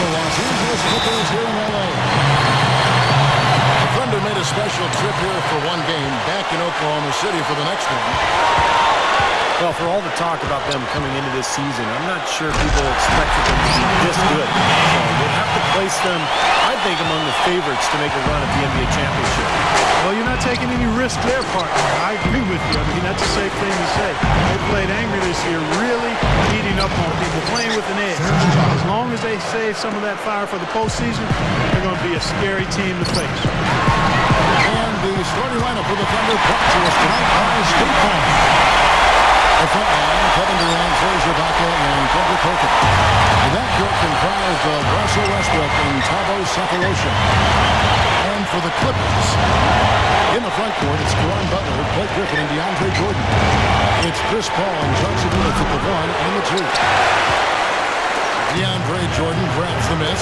the Los Angeles Clippers here in L.A. The Thunder made a special trip here for one game, back in Oklahoma City for the next one. Well, for all the talk about them coming into this season, I'm not sure people expected them to be this good. So we'll have to place them, I think, among the favorites to make a run at the NBA championship. Well, you're not taking any risk there, partner. I agree with you. I mean, that's a safe thing to say. They played angry this year, really beating up on people, playing with an edge. As long as they save some of that fire for the postseason, they're going to be a scary team to face. And the starting lineup for the Thunder brought to us tonight by State Farm. The front line, Kevin Durant, Serge Ibaka, and Kendrick Perkins. The backcourt comprised of Russell Westbrook and Thabo Sefolosha. And for the Clippers, in the front court, it's Caron Butler, Blake Griffin, and DeAndre Jordan. It's Chris Paul and Johnson Billups at the 1 and the 2. DeAndre Jordan grabs the miss.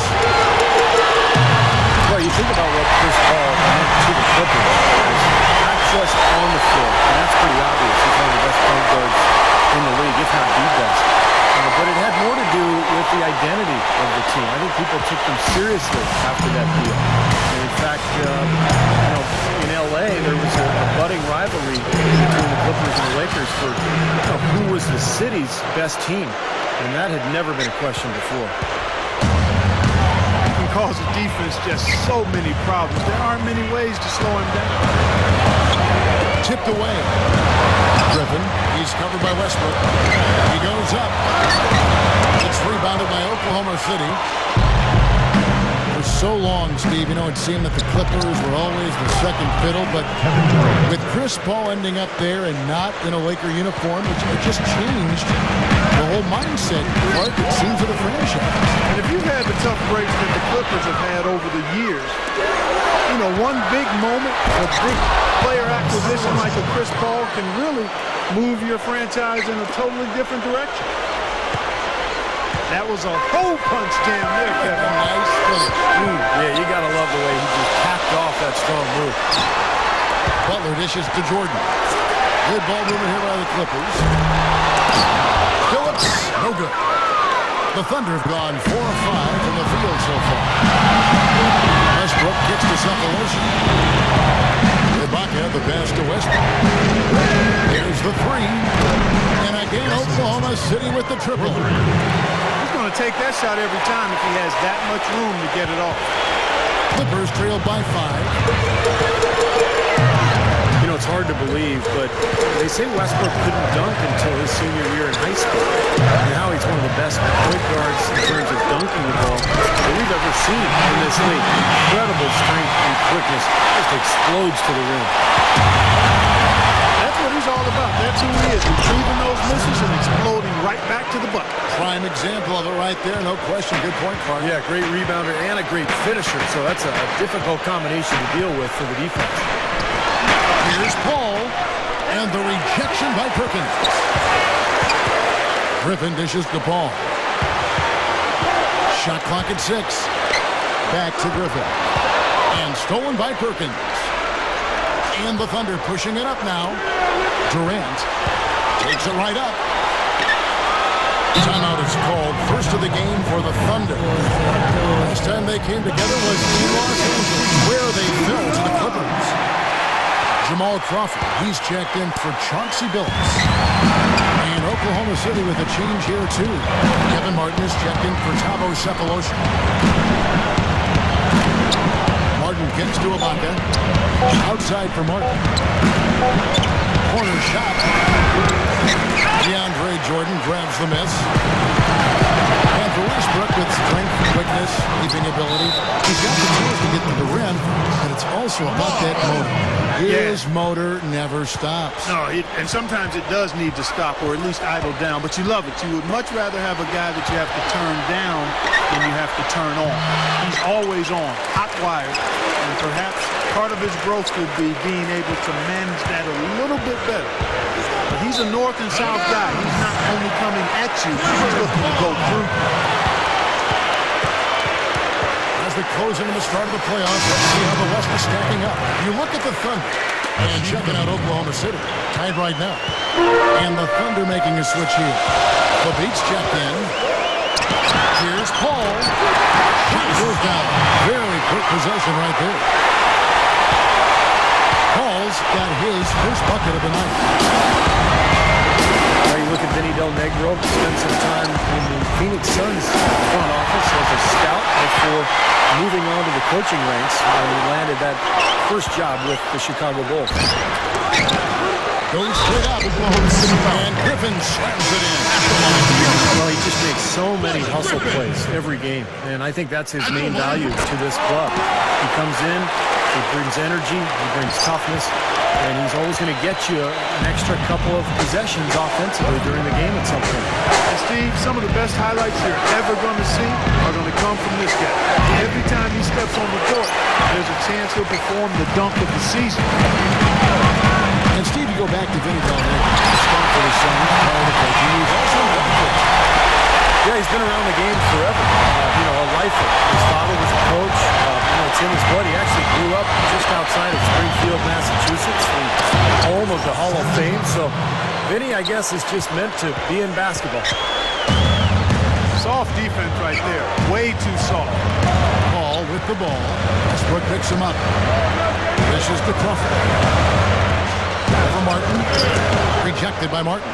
Well, you think about what Chris Paul meant to the Clippers. Not just on the floor, and that's pretty obvious. He's one of the best point guards in the league, if not the best. But it had more to do with the identity of the team. I think people took them seriously after that deal. And in fact, in L.A., there was a budding rivalry between the Clippers and the Lakers for who was the city's best team. And that had never been a question before. It can cause the defense just so many problems. There aren't many ways to slow him down. Tipped away. Griffin, he's covered by Westbrook. He goes up. It's rebounded by Oklahoma City. For so long, Steve, it seemed that the Clippers were always the second fiddle, but with Chris Paul ending up there and not in a Laker uniform, it just changed the whole mindset, Clark, it seems, of the franchise. And if you've had the tough breaks that the Clippers have had over the years, one big moment, a big player acquisition like a Chris Paul can really move your franchise in a totally different direction. That was a hole punch jam there, Kevin. Nice finish. Yeah, you got to love the way he just capped off that strong move. Butler dishes to Jordan. Good ball movement here by the Clippers. Phillips, no good. The Thunder have gone 4 of 5 from the field so far. Westbrook gets to Sefolosha. Ibaka, the pass to Westbrook. Here's the 3. And again, Oklahoma City with the triple. He's going to take that shot every time if he has that much room to get it off. Clippers trailed by 5. It's hard to believe, but they say Westbrook couldn't dunk until his senior year in high school. And now he's one of the best point guards in terms of dunking the ball that we've ever seen in this league. Incredible strength and quickness. Just explodes to the rim. That's what he's all about. That's who he is. Retrieving those misses and exploding right back to the bucket. Prime example of it right there. No question. Good point, Clark. Yeah, great rebounder and a great finisher. So that's a difficult combination to deal with for the defense. Here's Paul, and the rejection by Perkins. Griffin dishes the ball. Shot clock at 6. Back to Griffin. And stolen by Perkins. And the Thunder pushing it up now. Durant takes it right up. Timeout is called. First of the game for the Thunder. Last time they came together was in Los Angeles, where they fell to the Clippers. Jamal Crawford, he's checked in for Chauncey Billups. And Oklahoma City with a change here, too. Kevin Martin is checked in for Thabo Sefolosha. Martin gets to Ibaka. Outside for Martin. Corner shot. DeAndre Jordan grabs the miss. And for Westbrook with strength, quickness, leaping ability, he's got the tools to get to the rim, but it's also about that motor. His motor never stops. No, and sometimes it does need to stop or at least idle down, but you love it. You would much rather have a guy that you have to turn down than you have to turn on. He's always on, hot wired, and perhaps part of his growth could be being able to manage that a little bit better. But he's a north and south guy. He's not only coming at you, he's looking to go through. As we close into the start of the playoffs, let's see how the West is stacking up. You look at the Thunder and checking out Oklahoma City, tied right now. And the Thunder making a switch here. The Beats checked in. Here's Paul. Fourth down. Very quick possession right there. Paul's got his first bucket of the night. Now you look at Vinny Del Negro, spent some time in the Phoenix Suns front office as a scout before moving on to the coaching ranks, and he landed that first job with the Chicago Bulls. Goes straight up, and Griffin slams it in. Well, he just makes so many hustle plays every game, and I think that's his main value to this club. He comes in, he brings energy, he brings toughness, and he's always going to get you an extra couple of possessions offensively during the game at some point. And Steve, some of the best highlights you're ever going to see are going to come from this guy. Every time he steps on the court, there's a chance he'll perform the dunk of the season. And Steve, you go back to Vinny Del Negro, scout for the Suns, part of the coaching. He's also an advocate. Yeah, he's been around the game forever. A lifer. His father was a coach. It's in his blood. He actually grew up just outside of Springfield, Massachusetts, the home of the Hall of Fame. So Vinny, I guess, is just meant to be in basketball. Soft defense right there. Way too soft. Paul with the ball. Westbrook picks him up. Dishes to Crawford. For Martin. Rejected by Martin.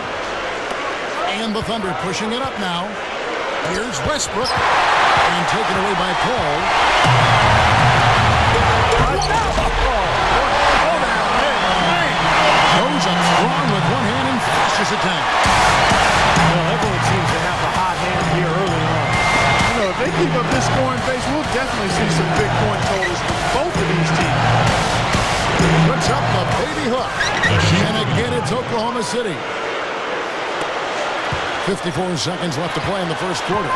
And the Thunder pushing it up now. Here's Westbrook. And taken away by Paul. Goes up strong with one hand and finishes attack. Well, everyone seems to have a hot hand here early on. If they keep up this scoring pace, we'll definitely see some big point totals from both of these teams. Puts up the baby hook. And again, it's Oklahoma City. 54 seconds left to play in the first quarter.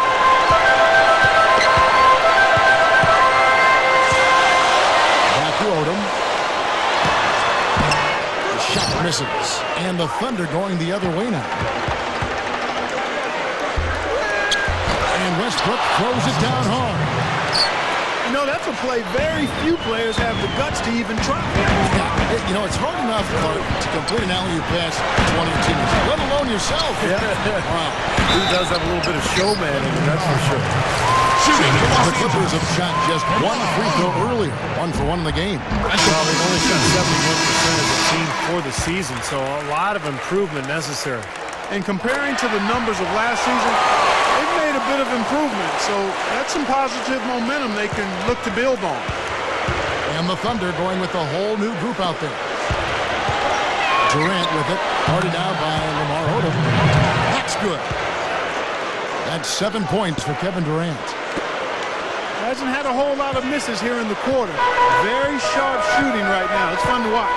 Back to Odom. The shot misses. And the Thunder going the other way now. And Westbrook throws it down hard. That's a play very few players have the guts to even try. It's hard enough to complete an alley-oop pass to one of your teammates, let alone yourself. Yeah. Wow. He does have a little bit of showman in him, that's for sure. The Clippers have shot just one free throw earlier, 1 for 1 in the game. Well, they've only shot 71% as a team for the season, so a lot of improvement necessary. And comparing to the numbers of last season, they've made a bit of improvement, so that's some positive momentum they can look to build on. And the Thunder going with a whole new group out there. Durant with it, parted out by Lamar Odom. That's good. That's 7 points for Kevin Durant. Hasn't had a whole lot of misses here in the quarter. Very sharp shooting right now. It's fun to watch.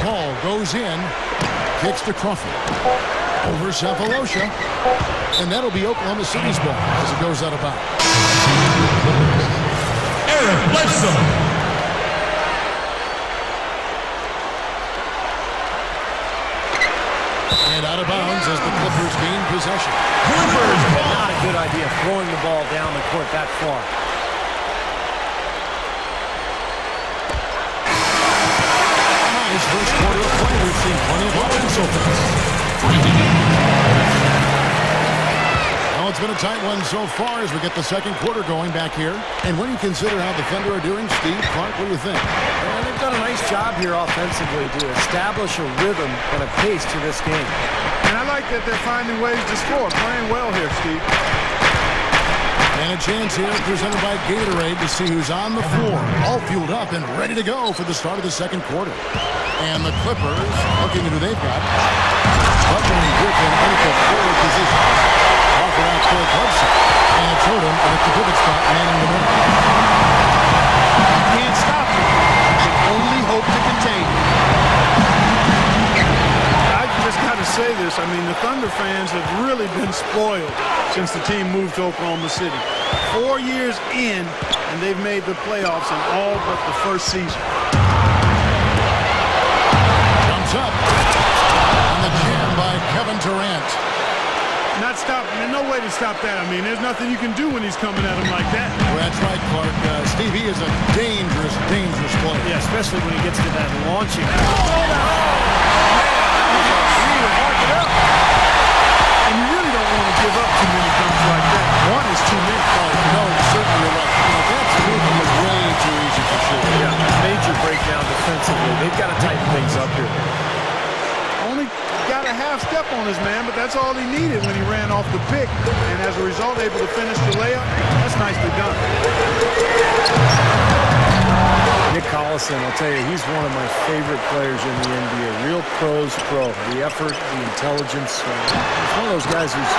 Paul goes in, kicks to Crawford. Over Cephalosha. And that'll be Oklahoma City's ball as it goes out of bounds. Eric Bledsoe. And out of bounds as the Clippers gain possession. Clippers, not a good idea throwing the ball down the court that far. Nice first quarter of play. We've seen plenty of offense offense. Well, it's been a tight one so far as we get the second quarter going back here. And when you consider how the Thunder are doing, Steve, Clark, what do you think? Well, they've done a nice job here offensively to establish a rhythm and a pace to this game. And I like that they're finding ways to score. Playing well here, Steve. And a chance here presented by Gatorade to see who's on the floor. All fueled up and ready to go for the start of the second quarter. And the Clippers looking at who they've got. Butler and Griffin into the forward position. Offer out for Hudson. And it's Odom at the pivot spot, manning the middle. Can't stop him. They only hope to contain him. I just got to say this. I mean, the Thunder fans have really been spoiled since the team moved to Oklahoma City. 4 years in, and they've made the playoffs in all but the first season. Comes up. And the jam by Kevin Durant. Not stopping. There's no way to stop that. I mean, there's nothing you can do when he's coming at him like that. Well, that's right, Clark. Steve, he is a dangerous, dangerous player. Yeah, especially when he gets to that launching. And you really don't want to give give up too many dunks like that. One is too many. Oh, no, certainly you're right. That's moving is way too easy for sure. Yeah, major breakdown defensively. They've got to tighten things up here. Only got a half step on his man, but that's all he needed when he ran off the pick. And as a result, able to finish the layup. That's nicely done. Nick Collison, I'll tell you, he's one of my favorite players in the NBA. Real pros pro. The effort, the intelligence. He's one of those guys who's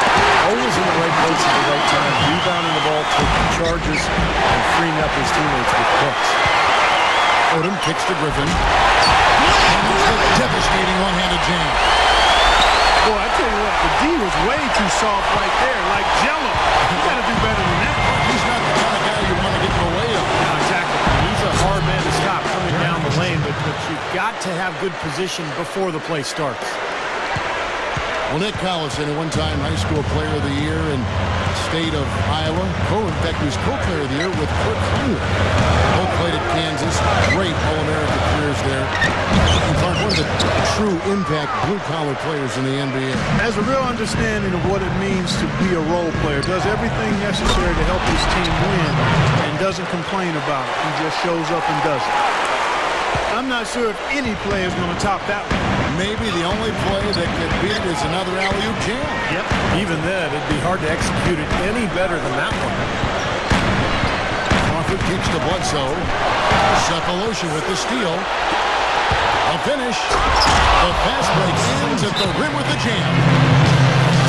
always in the right place at the right time, rebounding the ball, taking charges, and freeing up his teammates with picks. Odom kicks to Griffin. And it's a devastating one-handed jam. Boy, I tell you what, the D was way too soft right there, like Jello. You got to do better than that. He's not the kind of guy you want to get in the way of. Yeah, exactly. He's a hard man to stop coming down the lane, but you've got to have good position before the play starts. Well, Nick Collison, a one-time high school player of the year in the state of Iowa. In fact, he was co-player of the year with Kirk Hunter. Both played at Kansas. Great All-American careers there. And Clark, one of the true impact blue-collar players in the NBA. Has a real understanding of what it means to be a role player. Does everything necessary to help his team win and doesn't complain about it. He just shows up and does it. I'm not sure if any player is going to top that one. Maybe the only play that could beat it is another alley-oop jam. Yep. Even then, it'd be hard to execute it any better than that one. Crawford kicks to Bledsoe. Cephalosha with the steal. A finish. The fast break ends at the rim with the jam.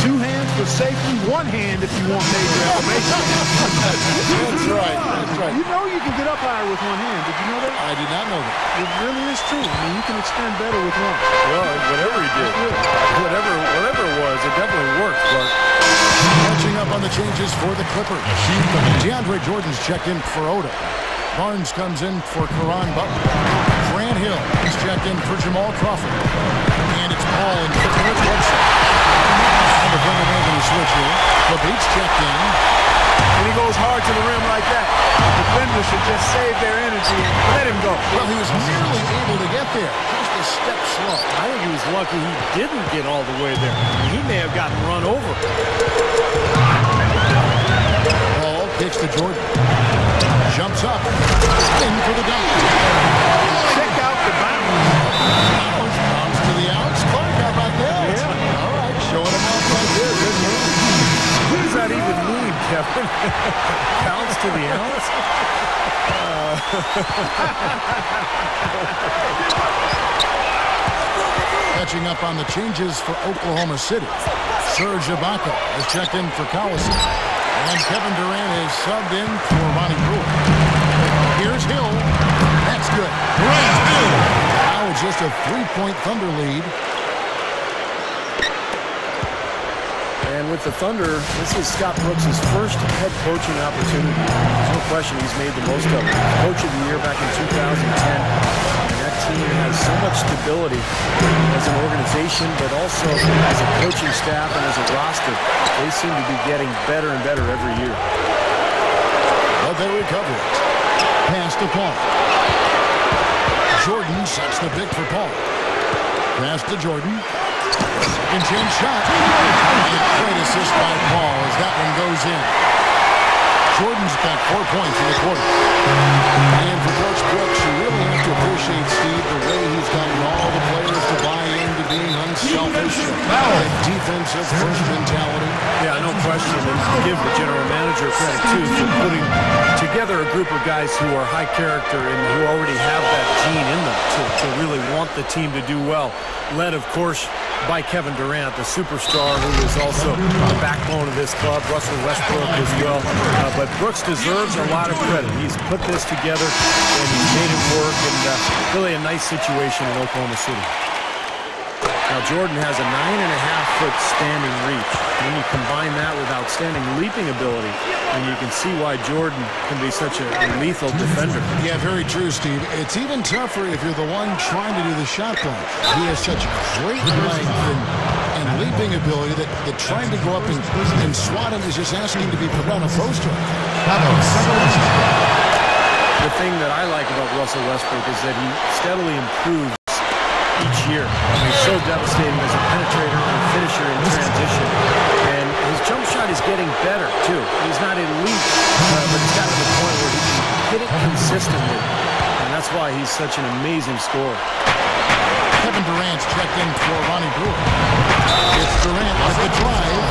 Two hands for safety, one hand if you want major elevation. That's right. That's right. You know you can get up higher with one hand. Did you know that? I did not know that. It really is true. I mean, you can extend better with one. Well, whatever he did, whatever it was, it definitely worked. But Catching up on the changes for the Clippers. DeAndre Jordan's checked in for Oda. Barnes comes in for Caron Butler. Grant Hill is checked in for Jamal Crawford. And it's Paul and Bledsoe. And the Brandon Anthony switch here. The Beats checked in. When he goes hard to the rim like that, the defenders should just save their energy and let him go. Well, he was nearly able to get there. Just a step slow. I think he was lucky he didn't get all the way there. He may have gotten run over. Paul kicks to Jordan. Jumps up. In for the dunk. Check out the bounce. Bounce to the outs. Clark, how about that? Yeah. All right, showing him off right there. Good move. What does that even mean, Kevin? Bounce to the ounce? Catching up on the changes for Oklahoma City. Serge Ibaka has checked in for Collison. And Kevin Durant has subbed in for Monty Brewer. Here's Hill. That's good. Now it's just a 3-point Thunder lead. And with the Thunder, this is Scott Brooks' first head coaching opportunity. There's no question he's made the most of it. Coach of the year back in 2010. And that team has so much stability as an organization, but also as a coaching staff and as a roster. They seem to be getting better and better every year. But they recover it. Pass to Paul. Jordan sets the pick for Paul. Pass to Jordan. And change shot. And a great assist by Paul as that one goes in. Jordan's got 4 points in the quarter. And for Coach Brooks, you really have to appreciate, Steve, the way he's gotten all the players to buy into being unselfish, that defensive first mentality. Yeah, no question. And give the general manager credit, too, for putting together a group of guys who are high character and who already have that gene in them to really want the team to do well. Led, of course, by Kevin Durant, the superstar who is also the backbone of this club, Russell Westbrook as well. But Brooks deserves a lot of credit. He's put this together and he's made it work, and really a nice situation in Oklahoma City. Now, Jordan has a 9.5-foot standing reach. When you combine that with outstanding leaping ability, and you can see why Jordan can be such a lethal defender. Yeah, very true, Steve. It's even tougher if you're the one trying to do the shot block. He has such great length and leaping ability that trying to go up and swat him is just asking to be put on a poster. The thing that I like about Russell Westbrook is that he steadily improves each year. He's so devastating as a penetrator and finisher in transition. And his his jump shot is getting better, too. He's not elite, but he's gotten to the point where he can hit it consistently. And that's why he's such an amazing scorer. Kevin Durant's checked in for Ronnie Brewer. It's Durant with the drive.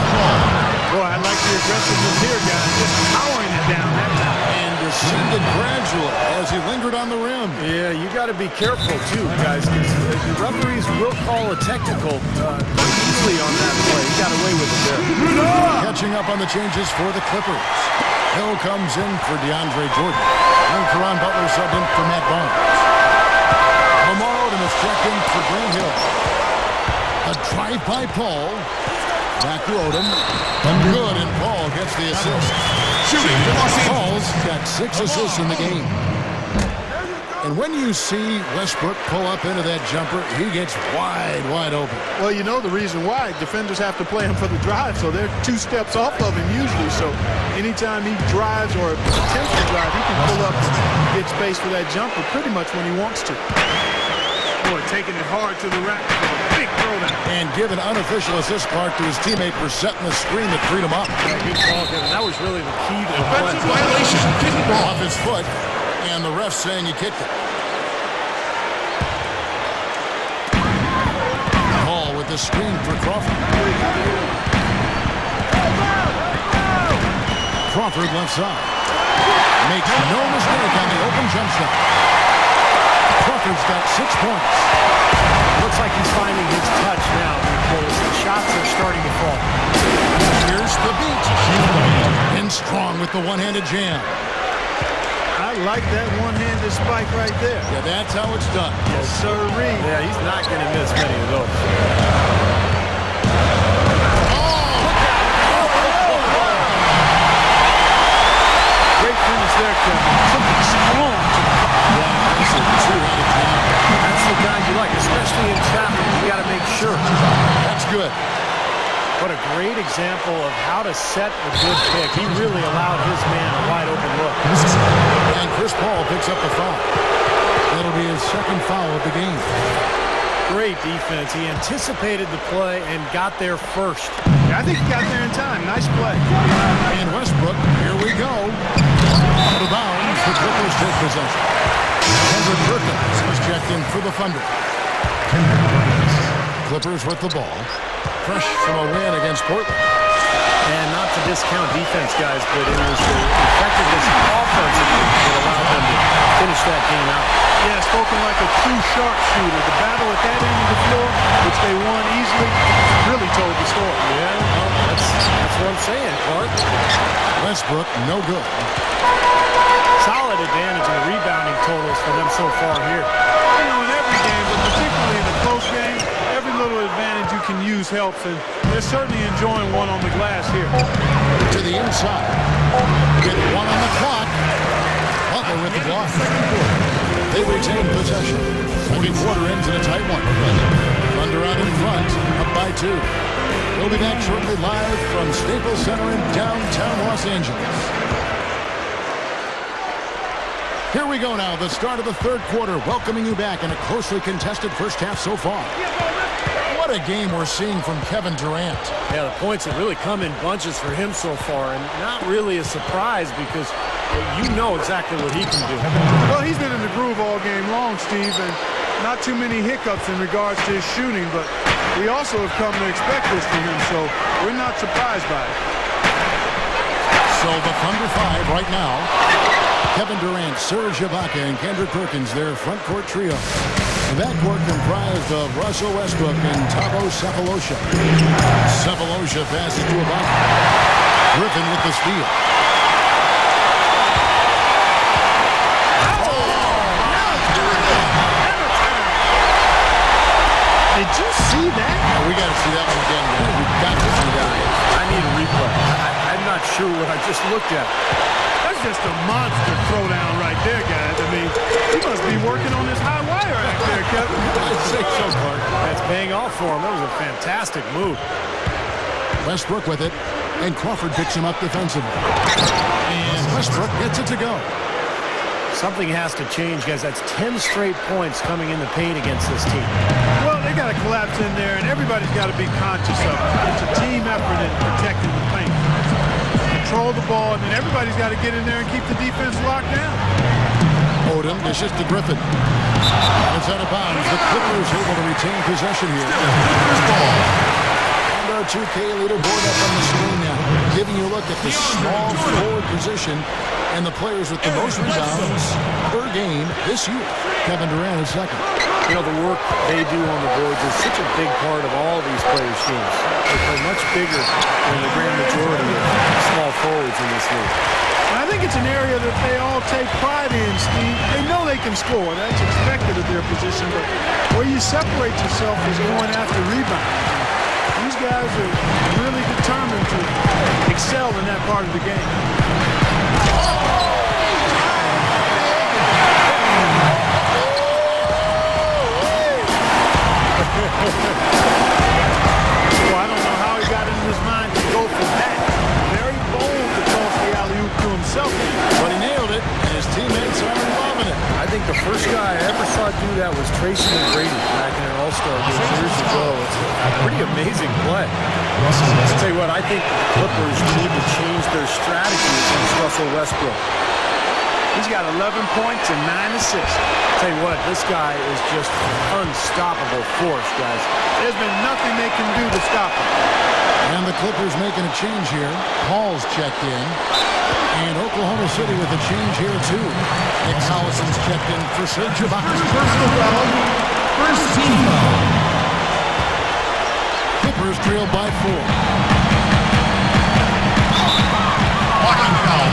Boy, I like the aggressiveness here, guys. Just powering it down that time. And descended gradually as he lingered on the rim. Yeah, you got to be careful, too, guys, because the referees will call a technical easily on that play. He got away with it there. Catching up on the changes for the Clippers. Hill comes in for DeAndre Jordan. And Caron Butler subbed in for Matt Barnes. Lamar Odom is checked in for Grant Hill. A drive by Paul. Back to Odom. Good, and Paul gets the assist. Shooting. Paul's got 6 assists in the game. And when you see Westbrook pull up into that jumper, he gets wide open. Well, you know the reason why. Defenders have to play him for the drive, so they're 2 steps off of him usually. So anytime he drives or attempts to drive, he can pull up and get space for that jumper pretty much when he wants to. Boy, taking it hard to the rack. Big throwdown. And give an unofficial assist card to his teammate for setting the screen that freed him up. Yeah, good call, Kevin. That was really the key to the play. Violation. Kicking ball. Off his foot, and the ref saying he kicked it. Hall with the screen for Crawford. Crawford left side. Makes no mistake on the open jump shot. Crawford's got 6 points. Looks like he's finding his touch now because the shots are starting to fall. Here's the beat. In strong with the one-handed jam. I like that one-handed spike right there. Yeah, that's how it's done. Yes, sirree. Yeah, he's not going to miss many of those. Great finish there, Kevin. Something strong. Yeah, that's a two-handed jam. That's the kind you like, especially in traffic. You got to make sure. That's good. What a great example of how to set a good pick. He really allowed his man a wide-open look. And Chris Paul picks up the foul. That'll be his second foul of the game. Great defense. He anticipated the play and got there first. Yeah, I think he got there in time. Nice play. And Westbrook, here we go. Out of bounds, the Clippers take possession. Kendrick Perkins is checked in for the Thunder. Clippers with the ball. Fresh from a win against Portland. And not to discount defense, guys, but it was the effectiveness offensively that allowed them to finish that game out. Yeah, spoken like a true sharpshooter. The battle at that end of the floor, which they won easily, really told the story. Yeah, well, that's what I'm saying, Clark. Westbrook, no good. Solid advantage in the rebounding totals for them so far here. You know, in every game, but particularly in a close game, every little advantage you can use helps, and they're certainly enjoying one on the glass here. To the inside. With 1 on the clock. Butler with the block. They retain possession. Second quarter ends in a tight one. Thunder out in front, up by 2. We'll be back shortly live from Staples Center in downtown Los Angeles. Here we go now, the start of the third quarter, welcoming you back in a closely contested first half so far. What a game we're seeing from Kevin Durant. Yeah, the points have really come in bunches for him so far, and not really a surprise because you know exactly what he can do. Well, he's been in the groove all game long, Steve, and not too many hiccups in regards to his shooting, but we also have come to expect this from him, so we're not surprised by it. So the Thunder 5 right now. Kevin Durant, Serge Ibaka, and Kendrick Perkins, their front court trio. The backcourt comprised of Russell Westbrook and Thabo Sefolosha. Sefolosha passes to Ibaka. Griffin with the steal. Did you see that? Oh, we got to see that one again, guys. We've got to see that. I need a replay. I'm not sure what I just looked at. That's just a monster throwdown right there, guys. I mean, he must be working on this high wire act there, Kevin. I'd say so, Clark. That's paying off for him. That was a fantastic move. Westbrook with it, and Crawford picks him up defensively. And Westbrook gets it to go. Something has to change, guys. That's 10 straight points coming in the paint against this team. Well, they got to collapse in there, and everybody's got to be conscious of it. It's a team effort in protecting the paint. control the ball, and then everybody's got to get in there and keep the defense locked down. Odom dishes to Griffin. It's out of bounds. The Clippers able to retain possession here. And our 2K leaderboard up on the screen now, giving you a look at the small forward position and the players with the most rebounds per game this year. Kevin Durant is second. You know, the work they do on the boards is such a big part of all these players' teams. They play much bigger than the grand majority of small forwards in this league. I think it's an area that they all take pride in, Steve. They know they can score. That's expected of their position. But where you separate yourself is going after rebounds. These guys are really determined to excel in that part of the game. Well, I don't know how he got it in his mind to go for that. Very bold to toss the alley-oop to himself. But he nailed it, and his teammates are loving it. I think the first guy I ever saw do that was Tracy McGrady back in an All-Star game years ago. It's a pretty amazing play. I'll tell you what, I think the Clippers need to change their strategy against Russell Westbrook. He's got 11 points and 9 assists. Tell you what, this guy is just an unstoppable force, guys. There's been nothing they can do to stop him. And the Clippers making a change here. Paul's checked in. And Oklahoma City with a change here, too. Nick Collison's checked in for Serge Ibaka. Personal foul. First team foul. Clippers trail by 4. Blocking foul.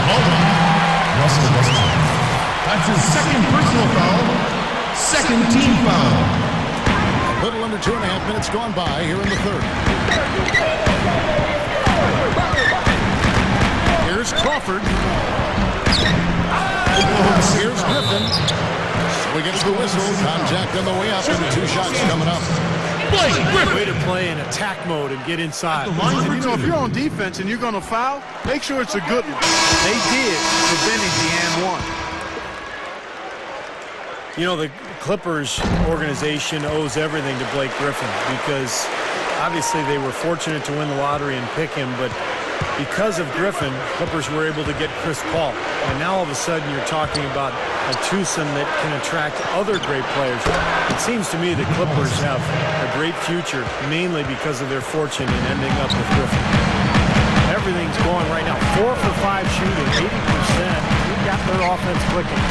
Russell Westbrook. That's his second personal foul. Second team foul. A little under 2.5 minutes gone by here in the third. Here's Crawford. Here's Griffin. So he gets the whistle. Contact on the way up, and 2 shots coming up. Way to play in attack mode and get inside. And you know, if you're on defense and you're going to foul, make sure it's a good one. They did, preventing the and one. You know, the Clippers organization owes everything to Blake Griffin because obviously they were fortunate to win the lottery and pick him, but because of Griffin, Clippers were able to get Chris Paul. And now all of a sudden you're talking about a twosome that can attract other great players. It seems to me the Clippers have a great future, mainly because of their fortune in ending up with Griffin. Everything's going right now. 4 for 5 shooting, 80%. We've got their offense clicking.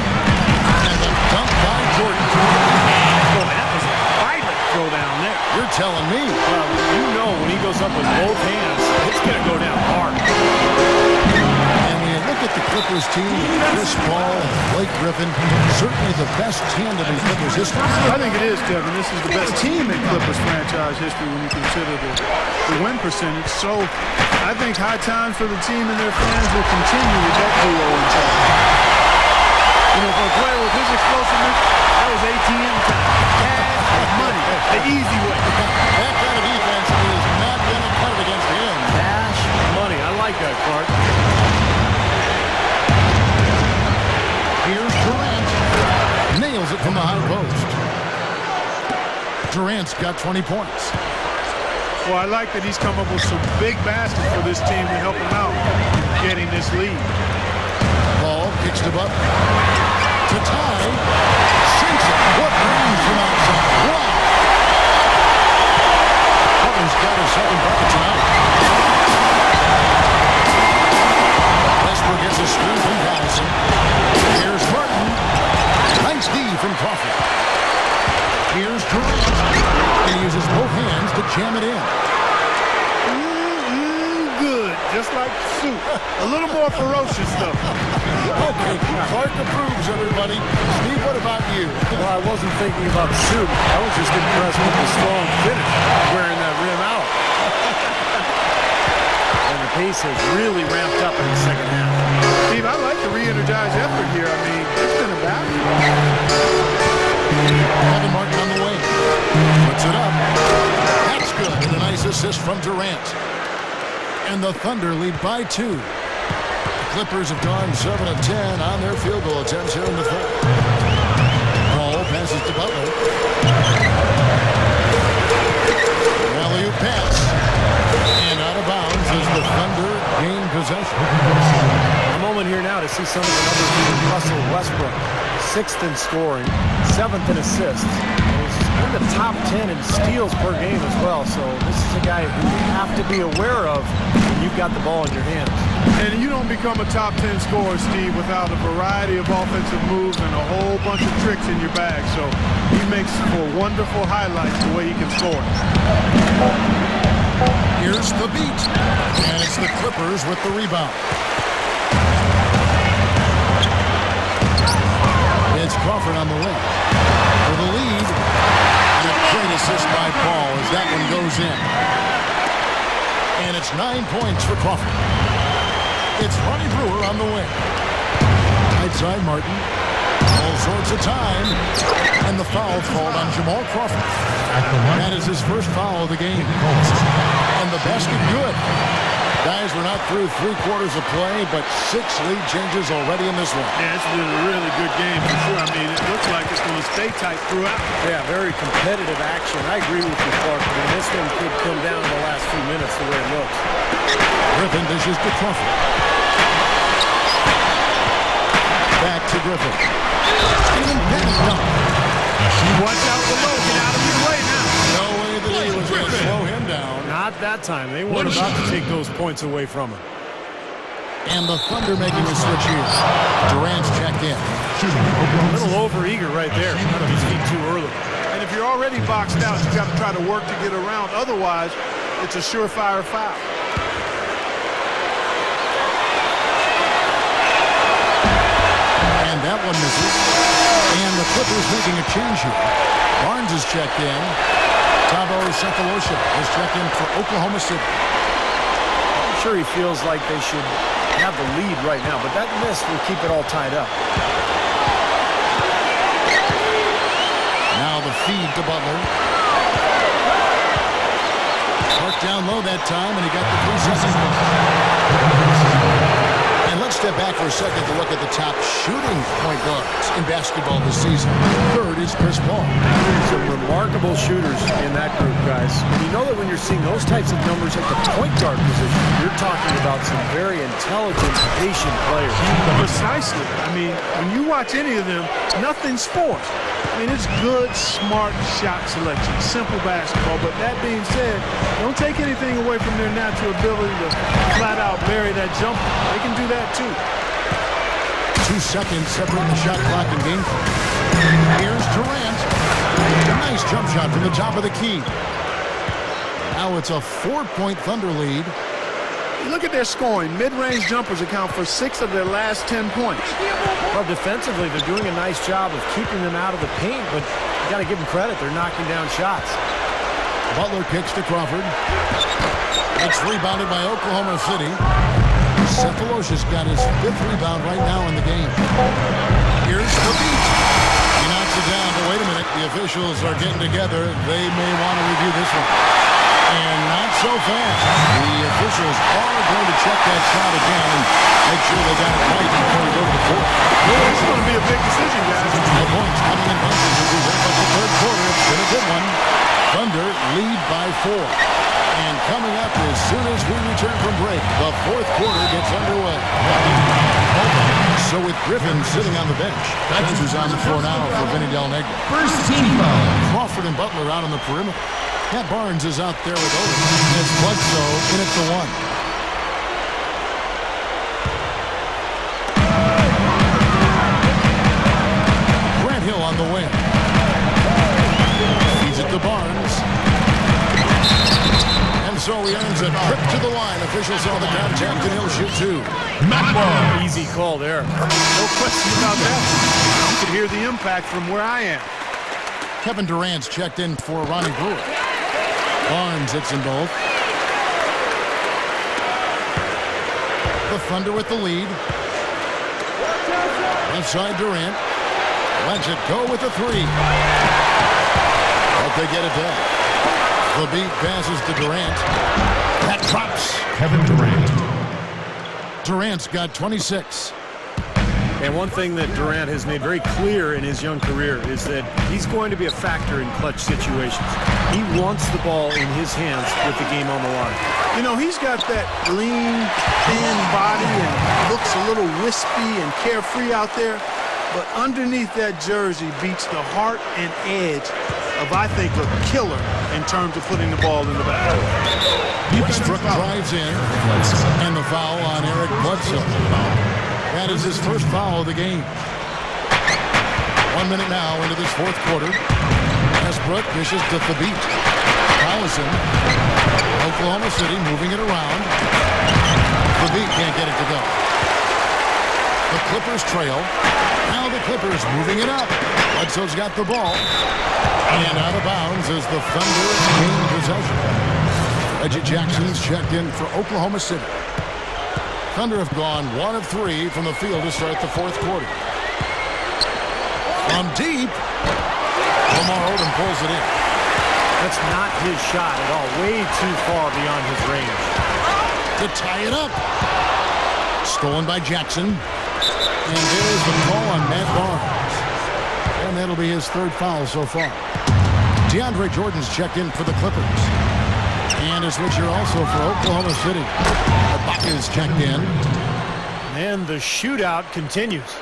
And the dunk by Jordan. Boy, that was a violent throw down there. You're telling me. Well, you know when he goes up with both hands, it's going to go down hard. And when you look at the Clippers team, Chris Paul and Blake Griffin, certainly the best tandem in Clippers history. I think it is, Kevin. This is the best team in Clippers franchise history when you consider the win percentage. So I think high times for the team and their fans will continue with that duo in charge. You know, for a player with his explosiveness, that was ATM time. Cash money, the easy way. That kind of defense is not going to cut it against him. Cash money. I like that, Clark. Here's Durant. Nails it from the high post. Durant's got 20 points. Well, I like that he's come up with some big baskets for this team to help him out getting this lead. Paul kicks to Butler. To tie. Sinks it. What range from outside. Wow. Butler's got his second bucket tonight. Westbrook gets a screen from Collison. Here's Martin. Nice D from Crawford. Here's Durant. And he uses both hands to jam it in. Good, just like soup. A little more ferocious stuff. Okay, Clark approves, everybody. Steve, what about you? Well, I wasn't thinking about soup. I was just impressed with the strong finish, wearing that rim out. And the pace has really ramped up in the second half. Steve, I like the re-energized effort here. I mean, it's been a battle. Kevin Martin on the way. Puts it up. That's good. And a nice assist from Durant. And the Thunder lead by 2. The Clippers have gone 7 of 10 on their field goal attempts here in the third. Paul passes to Butler. Alley-oop pass. And out of bounds as the Thunder gain possession. moment here now to see some of the numbers from Russell Westbrook. 6th in scoring, 7th in assists. He's in the top 10 in steals per game as well. So this is a guy who you have to be aware of when you've got the ball in your hands. And you don't become a top 10 scorer, Steve, without a variety of offensive moves and a whole bunch of tricks in your bag. So he makes for wonderful highlights the way he can score. Here's the beat. And it's the Clippers with the rebound. It's Crawford on the wing for the lead. And a great assist by Paul as that one goes in. And it's 9 points for Crawford. It's Ronnie Brewer on the wing. Right side, Martin. All sorts of time. And the foul called on Jamal Crawford. That is his first foul of the game. And the basket good. Guys, we're not through 3 quarters of play, but 6 lead changes already in this one. Yeah, it's been a really good game for sure. I mean, it looks like it's going to stay tight throughout. Yeah, very competitive action. I agree with you, Clark. I mean, this one could come down in the last few minutes the way it looks. Griffin dishes to Crawford. Back to Griffin. Watch out below. Get out of your way now. No way that he was going to slow him down. Not that time. They weren't about to take those points away from him. And the Thunder making a switch here. Durant's checked in. A little over-eager right there. Out of his feet too early. And if you're already boxed out, you got to try to work to get around. Otherwise, it's a surefire foul. And that one misses. And the Clippers making a change here. Barnes is checked in. Tabo Cephalosha is checked in for Oklahoma City. I'm sure he feels like they should have the lead right now, but that miss will keep it all tied up. Now the feed to Butler. Parked down low that time, and he got the 3 seconds. And let's step back for a second to look at the top shooting point guards in basketball this season. Third is Chris Paul. Some remarkable shooters in that group, guys. And you know that when you're seeing those types of numbers at the point guard position, you're talking about some very intelligent, patient players. Precisely. I mean, when you watch any of them, nothing's forced. I mean, it's good, smart shot selection, simple basketball. But that being said, don't take anything away from their natural ability to flat out bury that jumper. They can do that too. 2 seconds separating the shot clock and game clock. Here's Durant. A nice jump shot from the top of the key. Now it's a 4-point Thunder lead. You look at their scoring. Mid-range jumpers account for 6 of their last 10 points. Well, defensively, they're doing a nice job of keeping them out of the paint, but you got to give them credit. They're knocking down shots. Butler kicks to Crawford. It's rebounded by Oklahoma City. Cephalosha's got his 5th rebound right now in the game. Here's the beat. He knocks it down, but wait a minute. The officials are getting together. They may want to review this one. And not so fast. The officials are going to check that shot again and make sure they got it right before we go to the 4th. It's going to be a big decision, guys. The points coming in bunches as we wrap up the 3rd quarter. It's been a good one. Thunder lead by 4. And coming up as soon as we return from break, the 4th quarter gets underway. So with Griffin sitting on the bench, that's who's on the floor now for Vinny Del Negro. First team foul. Crawford and Butler out on the perimeter. Matt Barnes is out there with Odom. It's Bledsoe in at the 1. Grant Hill on the wing. Feeds it to Barnes. And so he earns a trip to the line. Officials saw the contact and he'll shoot 2. Matt Barnes. Easy call there. No question about that. You can hear the impact from where I am. Kevin Durant's checked in for Ronnie Brewer. Barnes hits them both. The Thunder with the lead. Inside Durant. Lets it go with the 3. But they get it down. The beat passes to Durant. That drops. Kevin Durant. Durant's got 26. And one thing that Durant has made very clear in his young career is that he's going to be a factor in clutch situations. He wants the ball in his hands with the game on the line. You know, he's got that lean, thin body and looks a little wispy and carefree out there. But underneath that jersey beats the heart and edge of, I think, a killer in terms of putting the ball in the back. Westbrook drives in, and the foul on Eric Bledsoe. That is his first foul of the game. 1 minute now into this fourth quarter. Westbrook dishes to Thabit. Collison. Oklahoma City moving it around. Thabit can't get it to go. The Clippers trail. Now the Clippers moving it up. Bledsoe's got the ball. And out of bounds as the Thunder gain possession. Reggie Jackson's checked in for Oklahoma City. Thunder have gone 1 of 3 from the field to start the fourth quarter. From deep, Lamar Odom pulls it in. That's not his shot at all. Way too far beyond his range. To tie it up. Stolen by Jackson. And there's the call on Matt Barnes. And that'll be his third foul so far. DeAndre Jordan's checked in for the Clippers. And a switcher also for Oklahoma City. Ibaka's checked in. And the shootout continues.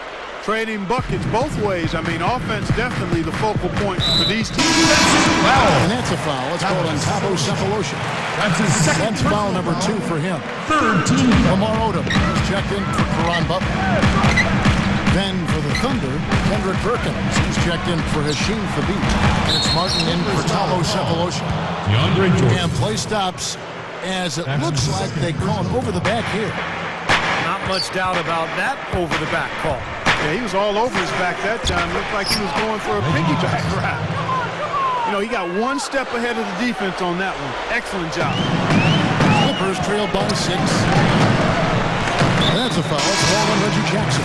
Trading buckets both ways. I mean, offense definitely the focal point for these teams. And that's a foul. It's called on Thabo Sefolosha. That's his second. That's foul number 2 for him. Third team. Lamar Odom is checked in for Caron Butler. Then for the Thunder, Kendrick Perkins. He's checked in for Hasheem Thabit. And it's Martin in for Thabo Sefolosha. DeAndre Jordan. And play stops as it looks like they called over the back here. Not much doubt about that over the back call. Yeah, he was all over his back that time. Looked like he was going for a piggyback route. You know, he got one step ahead of the defense on that one. Excellent job. Clippers trail by 6. That's a foul. It's called on Reggie Jackson.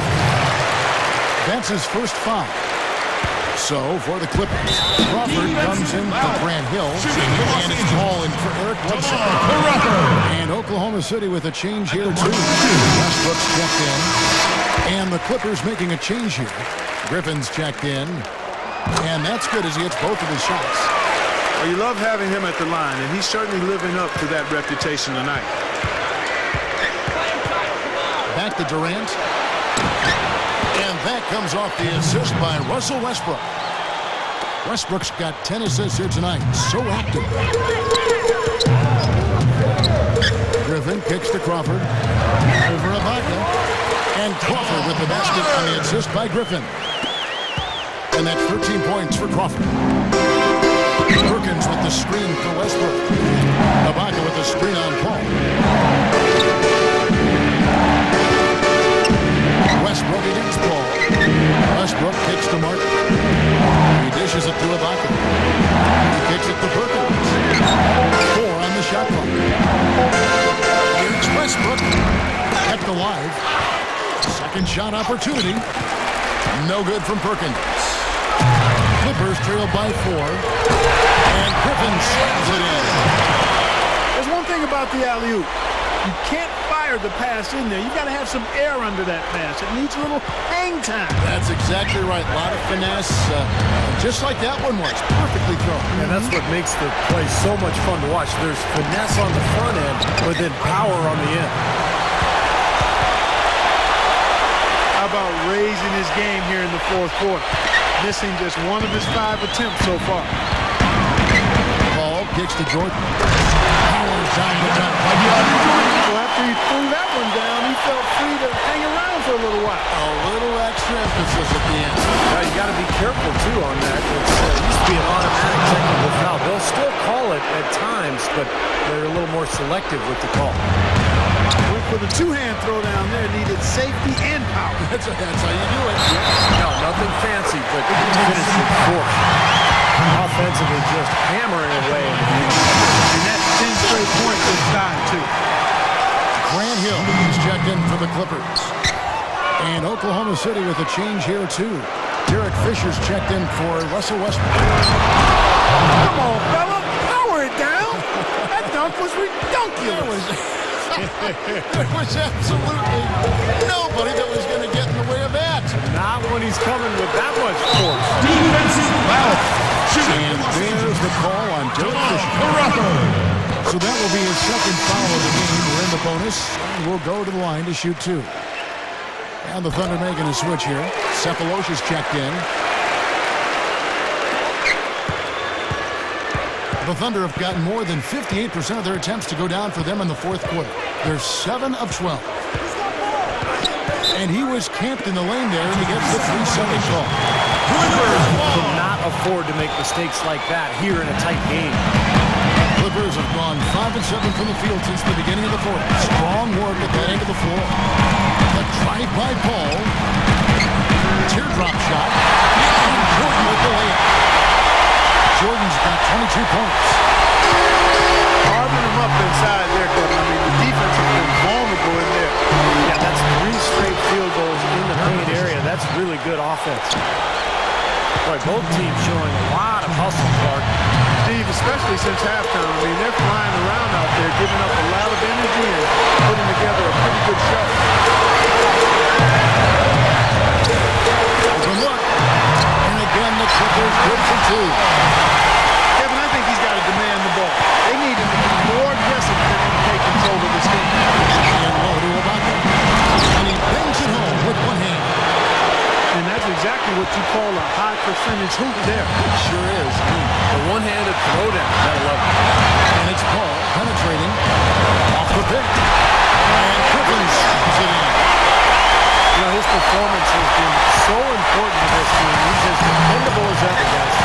That's his first foul. So, for the Clippers, Crawford comes in for Grant Hill, and it's Paul in for Eric Bledsoe. And Oklahoma City with a change here, too. Westbrook's checked in, and the Clippers making a change here. Griffin's checked in, and that's good as he hits both of his shots. Well, you love having him at the line, and he's certainly living up to that reputation tonight. Back to Durant. And that comes off the assist by Russell Westbrook. Westbrook's got 10 assists here tonight. So active. Griffin kicks to Crawford. Over Ibaka. And Crawford with the basket on the assist by Griffin. And that's 13 points for Crawford. Perkins with the screen for Westbrook. Ibaka with the screen on Paul. Westbrook against Paul. Westbrook kicks to Martin. He dishes it to Ibaka. He kicks it to Perkins. 4 on the shot clock. Here's Westbrook. Kept alive. Second shot opportunity. No good from Perkins. Clippers trail by 4. And Griffin slams it in. There's one thing about the alley-oop. You can't fire the pass in there. You've got to have some air under that pass. It needs a little hang time. That's exactly right. A lot of finesse. Just like that one was. Perfectly thrown. And that's what makes the play so much fun to watch. There's finesse on the front end, but then power on the end. How about raising his game here in the fourth quarter? Missing just 1 of his 5 attempts so far. Ball kicks to Jordan. Powers down the top. So after he threw that one down, he felt free to hang around for a little while. A little extra emphasis at the end. Now, you got to be careful, too, on that. It used to be an automatic technical foul. They'll still call it at times, but they're a little more selective with the call. Went for the 2-hand throw down there. Needed safety and power. That's how you do it. No, nothing fancy, but finishing force. Offensively, just hammering away. And that's 10 straight points inside, too. Grant Hill is checked in for the Clippers. And Oklahoma City with a change here, too. Derek Fisher's checked in for Russell Westbrook. Come on, fella. Power it down. That dunk was ridiculous. There was absolutely nobody that was going to get in the way of that. Not when he's coming with that much force. Defensive foul. And there's the call on Derek Fisher. So that will be his second foul of the game. We're in the bonus, and we'll go to the line to shoot 2. And the Thunder making a switch here. Cephalosha's checked in. The Thunder have gotten more than 58% of their attempts to go down for them in the fourth quarter. They're 7 of 12. And he was camped in the lane there, and he gets the 3-second call. Clippers cannot afford to make mistakes like that here in a tight game. Clippers have gone 5 of 7 from the field since the beginning of the fourth. Strong work at that end of the floor. A drive by Paul. Teardrop shot. And Jordan with the layup. Jordan's got 22 points. Carving them up inside there, Kevin. I mean, the defense has been vulnerable in there. Yeah, that's 3 straight field goals in the paint area. That's really good offense. Boy, both teams showing a lot of hustle, Clark. Steve, especially since halftime. I mean, they're flying around out there, giving up a lot of energy and putting together a pretty good show. Open look. And again, the Clippers good for 2. Kevin, I think he's got to demand the ball. They need him to be more aggressive for him to take control of this game. And Lodu about that. And he bangs it home with one hand. And that's exactly what you call a high percentage hoop there. It sure is. The one-handed throwdown. Gotta love it. And it's Paul penetrating off the pick. And Griffin shoots it in. You know, his performance has been so important to this team. He's as dependable as ever, guys.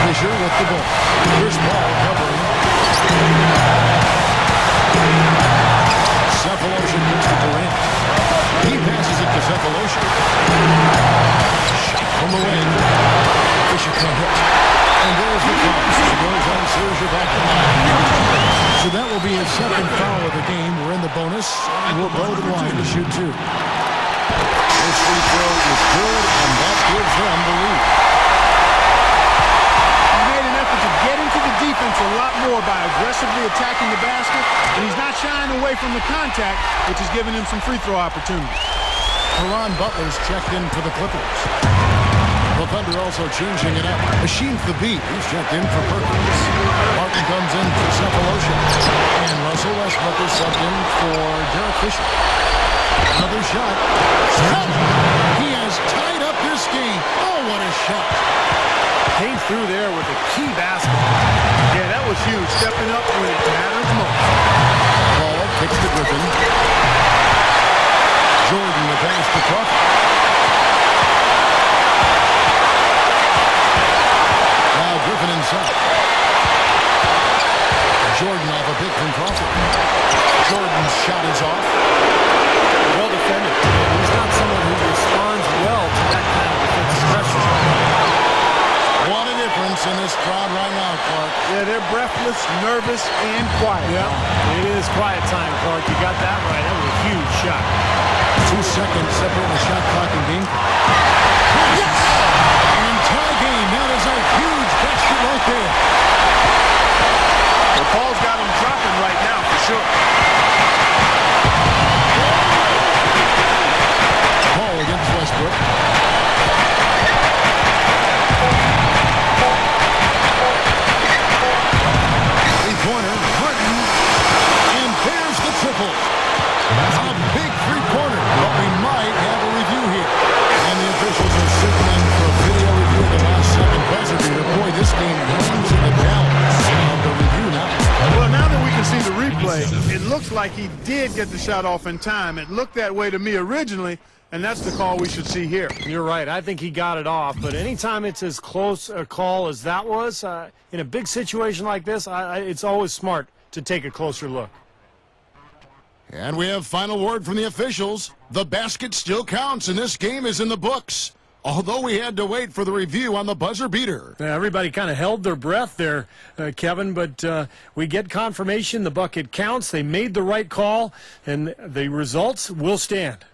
Fisher with the ball. Here's Paul covering. Cephalosha gets to Durant. He passes it to Cephalosha. Shot from the wing. Fisher can't hit. And there's the cross. It goes on Serge Ibaka. So that will be his second foul of the game. We're in the bonus. And we'll go to the line to shoot 2. This free throw is good, and that gives them the lead. He made an effort to get into the defense a lot more by aggressively attacking the basket, and he's not shying away from the contact, which is giving him some free throw opportunities. Caron Butler's checked in for the Clippers. The Thunder also changing it up. Machine Thabit, he's checked in for Perkins. Martin comes in for Cephalosha. And Russell Westbrook is subbed in for Derek Fisher. Another shot. He has tied up this game. Oh, what a shot. Came through there with a key basket. Yeah, that was huge. Stepping up when it matters most. Ball kicks to Griffin. Jordan the pass to Crawford. Now Griffin inside. Jordan off a pick from Crawford. Jordan's shot is off. Well defended. He's not someone who responds well to that kind of defensive pressure. What a difference in this crowd right now, Clark. Yeah, they're breathless, nervous, and quiet. Yeah, it is quiet time, Clark. You got that right. That was a huge shot. 2 seconds separating the shot clock and game. Yes! And tie game. That is a huge basket right there. Well, Paul's got him dropping right now for sure. Paul against Westbrook. Three-pointer, Harden, and there's the triple. A big three-pointer, but we might have a review here. And the officials are signaling for a video review of the last second buzzer beater. Boy, this game hangs in the balance of the review now. Well, now that we can see the replay, it looks like he did get the shot off in time. It looked that way to me originally, and that's the call we should see here. You're right. I think he got it off. But anytime it's as close a call as that was, in a big situation like this, it's always smart to take a closer look. And we have final word from the officials. The basket still counts, and this game is in the books. Although we had to wait for the review on the buzzer beater. Yeah, everybody kind of held their breath there, Kevin, but we get confirmation the bucket counts. They made the right call, and the results will stand.